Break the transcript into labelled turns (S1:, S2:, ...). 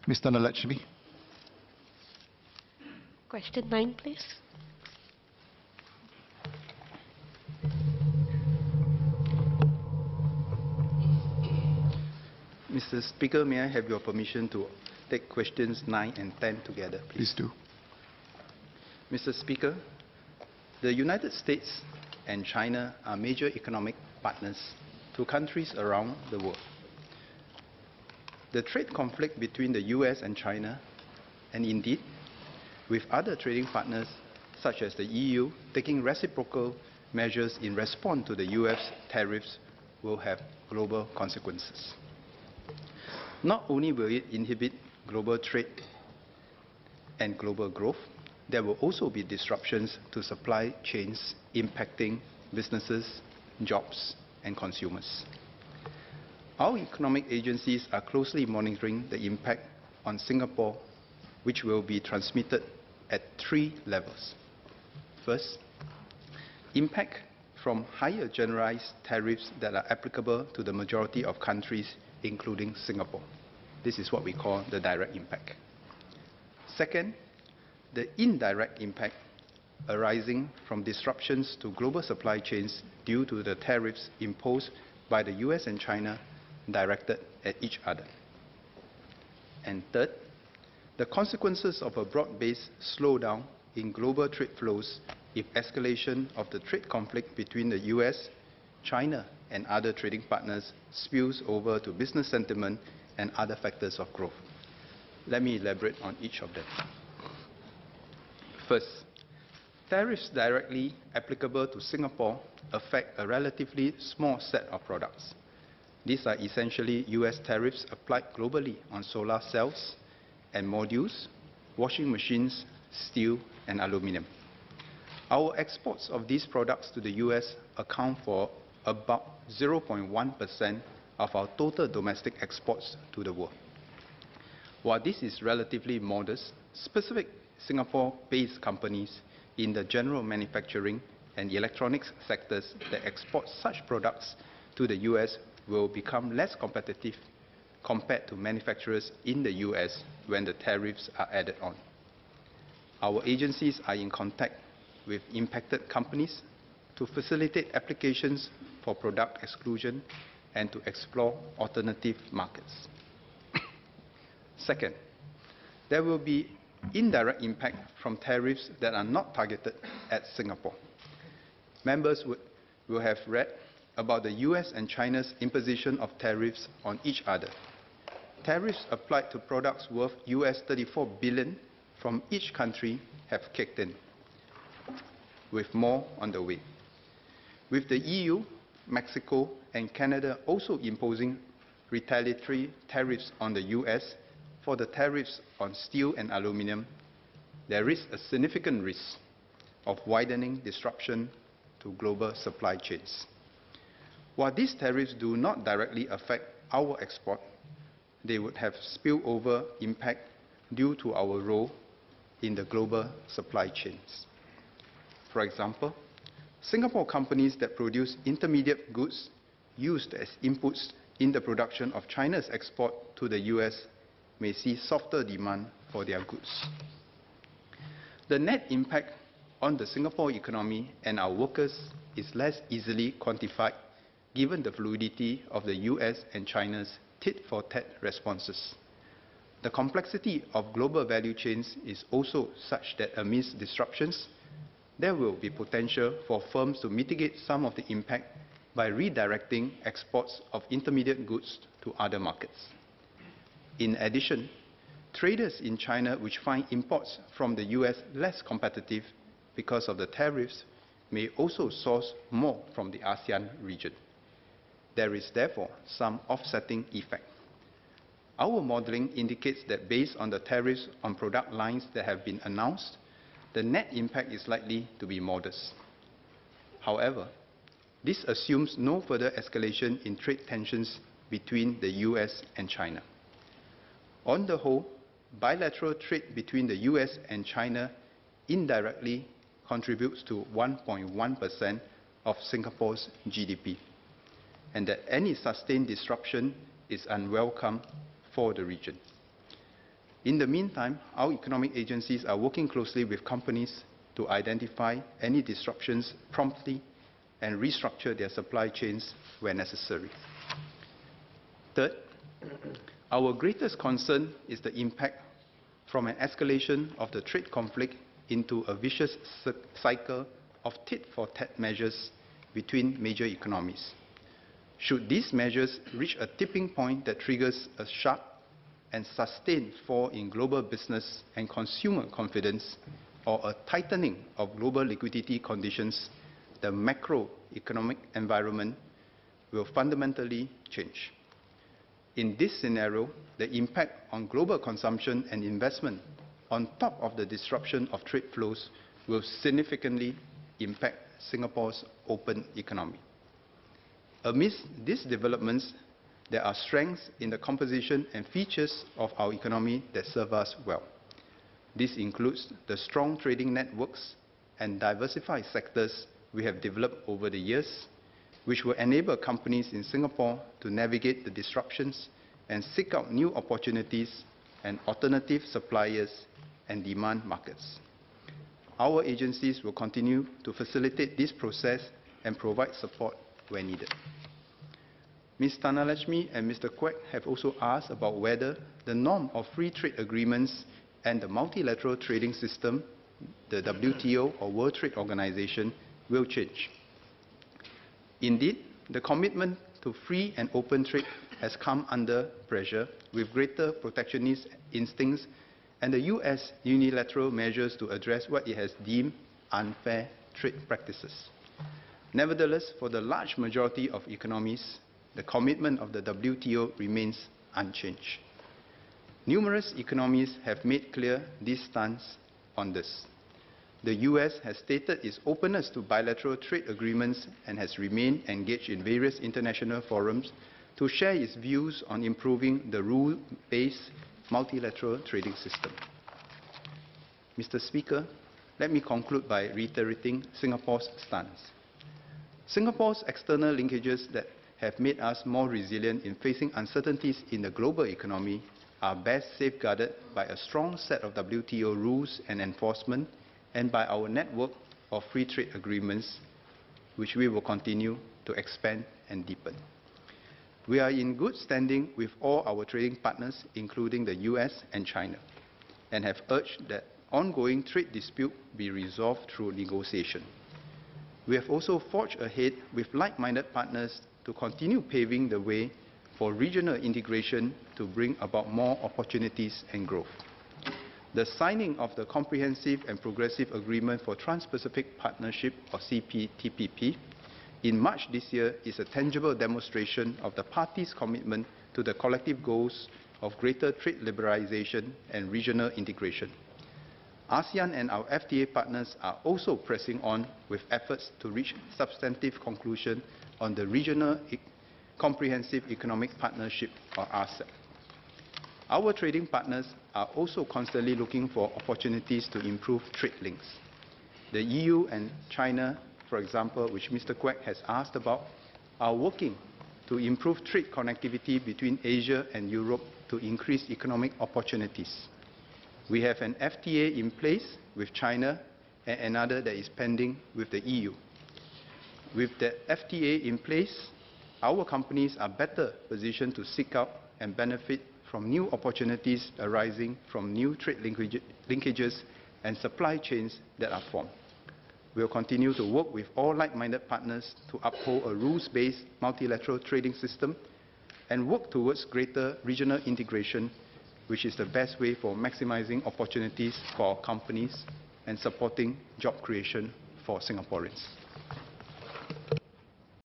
S1: Mr. Nalachmi.
S2: Question 9, please.
S3: Mr. Speaker, may I have your permission to take questions 9 and 10 together, please?
S1: Please do.
S3: Mr. Speaker, the United States and China are major economic partners to countries around the world. The trade conflict between the US and China, and indeed with other trading partners such as the EU taking reciprocal measures in response to the US tariffs, will have global consequences. Not only will it inhibit global trade and global growth, there will also be disruptions to supply chains impacting businesses, jobs, and consumers. Our economic agencies are closely monitoring the impact on Singapore, which will be transmitted at 3 levels. First, impact from higher generalized tariffs that are applicable to the majority of countries, including Singapore. This is what we call the direct impact. Second, the indirect impact arising from disruptions to global supply chains due to the tariffs imposed by the US and China directed at each other. And third, the consequences of a broad-based slowdown in global trade flows if escalation of the trade conflict between the US, China, and other trading partners spills over to business sentiment and other factors of growth. Let me elaborate on each of them. First, tariffs directly applicable to Singapore affect a relatively small set of products. These are essentially US tariffs applied globally on solar cells and modules, washing machines, steel, and aluminum. Our exports of these products to the US account for about 0.1% of our total domestic exports to the world. While this is relatively modest, specific Singapore-based companies in the general manufacturing and electronics sectors that export such products to the US will become less competitive compared to manufacturers in the US when the tariffs are added on. Our agencies are in contact with impacted companies to facilitate applications for product exclusion and to explore alternative markets. Second, there will be indirect impact from tariffs that are not targeted at Singapore. Members will have read about the US and China's imposition of tariffs on each other. Tariffs applied to products worth US 34 billion from each country have kicked in, with more on the way. With the EU, Mexico, and Canada also imposing retaliatory tariffs on the US for the tariffs on steel and aluminum, there is a significant risk of widening disruption to global supply chains. While these tariffs do not directly affect our export, they would have spillover impact due to our role in the global supply chains. For example, Singapore companies that produce intermediate goods used as inputs in the production of China's export to the US may see softer demand for their goods. The net impact on the Singapore economy and our workers is less easily quantified given the fluidity of the US and China's tit-for-tat responses. The complexity of global value chains is also such that amidst disruptions, there will be potential for firms to mitigate some of the impact by redirecting exports of intermediate goods to other markets. In addition, traders in China which find imports from the US less competitive because of the tariffs may also source more from the ASEAN region. There is therefore some offsetting effect. Our modeling indicates that based on the tariffs on product lines that have been announced, the net impact is likely to be modest. However, this assumes no further escalation in trade tensions between the US and China. On the whole, bilateral trade between the US and China indirectly contributes to 1.1% of Singapore's GDP, and that any sustained disruption is unwelcome for the region. In the meantime, our economic agencies are working closely with companies to identify any disruptions promptly and restructure their supply chains where necessary. Third, our greatest concern is the impact from an escalation of the trade conflict into a vicious cycle of tit-for-tat measures between major economies. Should these measures reach a tipping point that triggers a sharp and sustained fall in global business and consumer confidence, or a tightening of global liquidity conditions, the macroeconomic environment will fundamentally change. In this scenario, the impact on global consumption and investment, on top of the disruption of trade flows, will significantly impact Singapore's open economy. Amidst these developments, there are strengths in the composition and features of our economy that serve us well. This includes the strong trading networks and diversified sectors we have developed over the years, which will enable companies in Singapore to navigate the disruptions and seek out new opportunities and alternative suppliers and demand markets. Our agencies will continue to facilitate this process and provide support where needed. Ms. Thanalakshmi and Mr. Quek have also asked about whether the norm of free trade agreements and the multilateral trading system, the WTO or World Trade Organization, will change. Indeed, the commitment to free and open trade has come under pressure with greater protectionist instincts and the US unilateral measures to address what it has deemed unfair trade practices. Nevertheless, for the large majority of economies, the commitment of the WTO remains unchanged. Numerous economies have made clear this stance on this. The US has stated its openness to bilateral trade agreements and has remained engaged in various international forums to share its views on improving the rule-based multilateral trading system. Mr. Speaker, let me conclude by reiterating Singapore's stance. Singapore's external linkages that have made us more resilient in facing uncertainties in the global economy are best safeguarded by a strong set of WTO rules and enforcement and by our network of free trade agreements, which we will continue to expand and deepen. We are in good standing with all our trading partners, including the US and China, and have urged that ongoing trade dispute be resolved through negotiation. We have also forged ahead with like-minded partners to continue paving the way for regional integration to bring about more opportunities and growth. The signing of the Comprehensive and Progressive Agreement for Trans-Pacific Partnership, or CPTPP, in March this year is a tangible demonstration of the parties' commitment to the collective goals of greater trade liberalization and regional integration. ASEAN and our FTA partners are also pressing on with efforts to reach substantive conclusion on the Regional Comprehensive Economic Partnership, or RCEP. Our trading partners are also constantly looking for opportunities to improve trade links. The EU and China, for example, which Mr. Quek has asked about, are working to improve trade connectivity between Asia and Europe to increase economic opportunities. We have an FTA in place with China and another that is pending with the EU. With the FTA in place, our companies are better positioned to seek out and benefit from new opportunities arising from new trade linkages and supply chains that are formed. We will continue to work with all like-minded partners to uphold a rules-based multilateral trading system and work towards greater regional integration, which is the best way for maximizing opportunities for our companies and supporting job creation for Singaporeans.